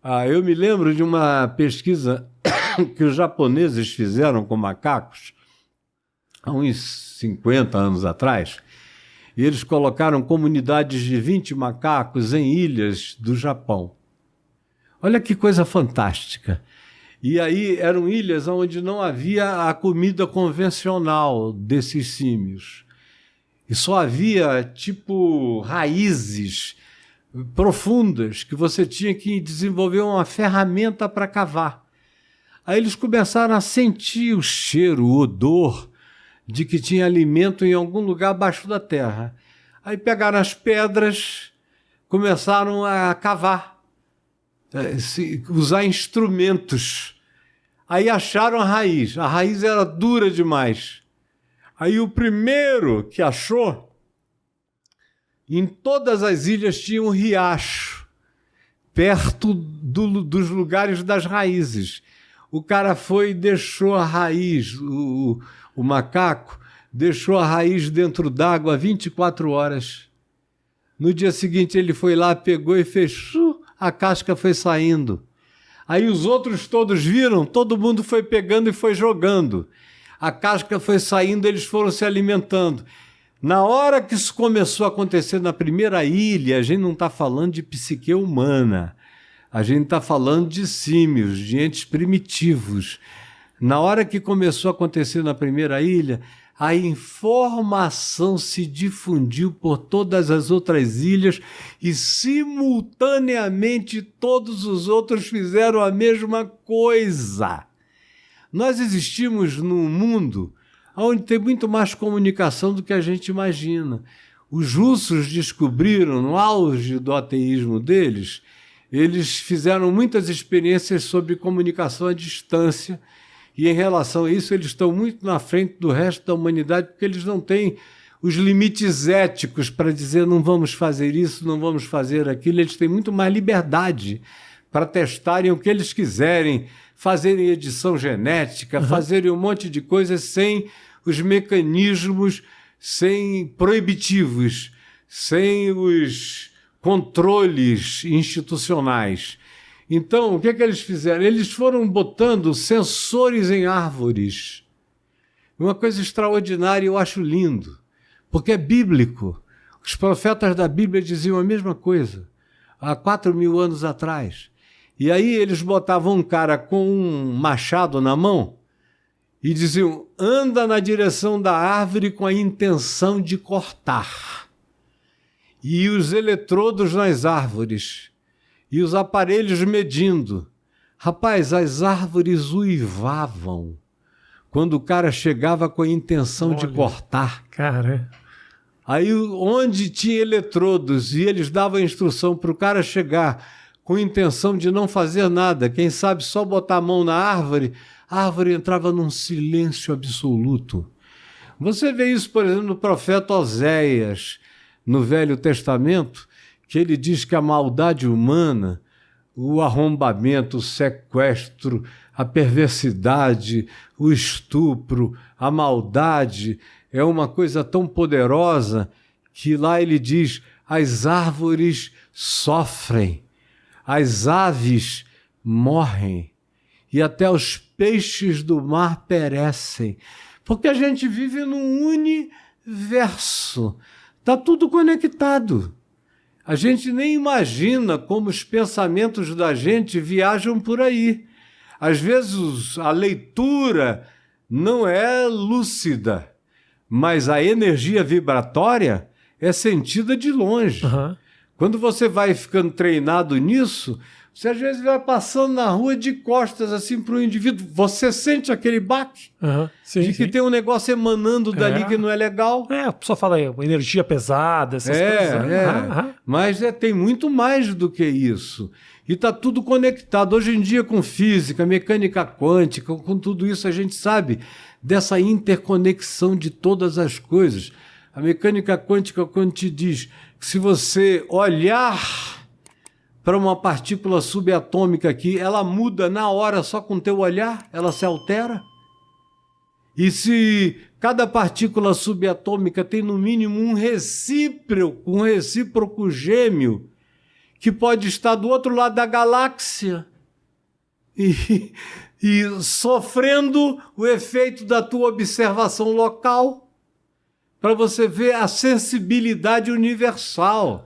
Eu me lembro de uma pesquisa que os japoneses fizeram com macacos há uns 50 anos atrás, e eles colocaram comunidades de 20 macacos em ilhas do Japão. Olha que coisa fantástica. E aí eram ilhas onde não havia a comida convencional desses símios. E só havia, tipo, raízes profundas que você tinha que desenvolver uma ferramenta para cavar. Aí eles começaram a sentir o cheiro, o odor de que tinha alimento em algum lugar abaixo da terra. Aí pegaram as pedras, começaram a cavar, usar instrumentos. Aí acharam a raiz era dura demais. Aí o primeiro que achou, em todas as ilhas tinha um riacho, perto dos lugares das raízes. O cara foi e deixou a raiz, o macaco deixou a raiz dentro d'água 24 horas. No dia seguinte ele foi lá, pegou e fechou, a casca foi saindo. Aí os outros todos viram, todo mundo foi pegando e foi jogando. A casca foi saindo, eles foram se alimentando. Na hora que isso começou a acontecer na primeira ilha, a gente não está falando de psique humana, a gente está falando de símios, de entes primitivos. Na hora que começou a acontecer na primeira ilha, a informação se difundiu por todas as outras ilhas e, simultaneamente, todos os outros fizeram a mesma coisa. Nós existimos num mundo onde tem muito mais comunicação do que a gente imagina. Os russos descobriram, no auge do ateísmo deles, eles fizeram muitas experiências sobre comunicação à distância, e em relação a isso eles estão muito na frente do resto da humanidade, porque eles não têm os limites éticos para dizer não vamos fazer isso, não vamos fazer aquilo. Eles têm muito mais liberdade para testarem o que eles quiserem, fazerem edição genética, fazerem um monte de coisas sem os mecanismos, sem proibitivos, sem os controles institucionais. Então, o que eles fizeram? Eles foram botando sensores em árvores. Uma coisa extraordinária, eu acho lindo, porque é bíblico. Os profetas da Bíblia diziam a mesma coisa, há 4.000 anos atrás. E aí eles botavam um cara com um machado na mão e diziam, anda na direção da árvore com a intenção de cortar. E os eletrodos nas árvores, e os aparelhos medindo. Rapaz, as árvores uivavam quando o cara chegava com a intenção de cortar. Cara. Aí onde tinha eletrodos e eles davam a instrução para o cara chegar com a intenção de não fazer nada, quem sabe só botar a mão na árvore, a árvore entrava num silêncio absoluto. Você vê isso, por exemplo, no profeta Oséias, no Velho Testamento, que ele diz que a maldade humana, o arrombamento, o sequestro, a perversidade, o estupro, a maldade, é uma coisa tão poderosa que lá ele diz, as árvores sofrem, as aves morrem e até os peixes do mar perecem, porque a gente vive num universo, está tudo conectado. A gente nem imagina como os pensamentos da gente viajam por aí. Às vezes a leitura não é lúcida, mas a energia vibratória é sentida de longe. Quando você vai ficando treinado nisso, você às vezes vai passando na rua de costas assim para o indivíduo, você sente aquele baque de que tem um negócio emanando dali que não é legal. A pessoa fala energia pesada, essas coisas. Mas tem muito mais do que isso. E está tudo conectado. Hoje em dia com física, mecânica quântica, com tudo isso a gente sabe dessa interconexão de todas as coisas. A mecânica quântica, quando te diz que se você olhar para uma partícula subatômica aqui, ela muda na hora só com o teu olhar, ela se altera. E se cada partícula subatômica tem no mínimo um recíproco gêmeo, que pode estar do outro lado da galáxia e sofrendo o efeito da tua observação local, para você ver a sensibilidade universal.